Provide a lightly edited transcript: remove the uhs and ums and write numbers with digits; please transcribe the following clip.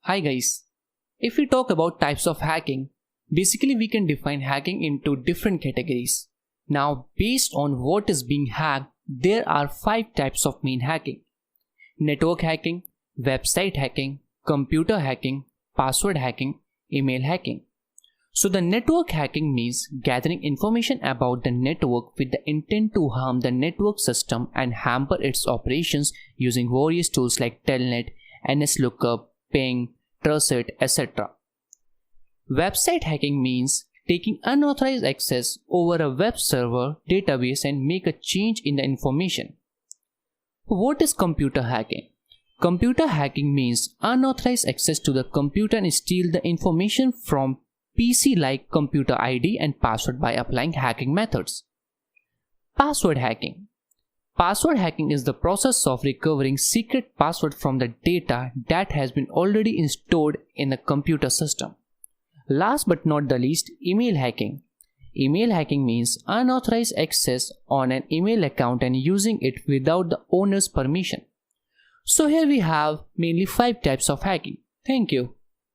Hi guys, if we talk about types of hacking, basically we can define hacking into different categories. Now based on what is being hacked, there are 5 types of main hacking: network hacking, website hacking, computer hacking, password hacking, email hacking. So the network hacking means gathering information about the network with the intent to harm the network system and hamper its operations using various tools like telnet, NSLookup, ping, trusted, etc. Website hacking means taking unauthorized access over a web server database and make a change in the information. What is computer hacking? Computer hacking means unauthorized access to the computer and steal the information from PC like computer ID and password by applying hacking methods. Password hacking. Password hacking is the process of recovering secret password from the data that has been already stored in a computer system. Last but not the least, email hacking. Email hacking means unauthorized access on an email account and using it without the owner's permission. So here we have mainly 5 types of hacking. Thank you.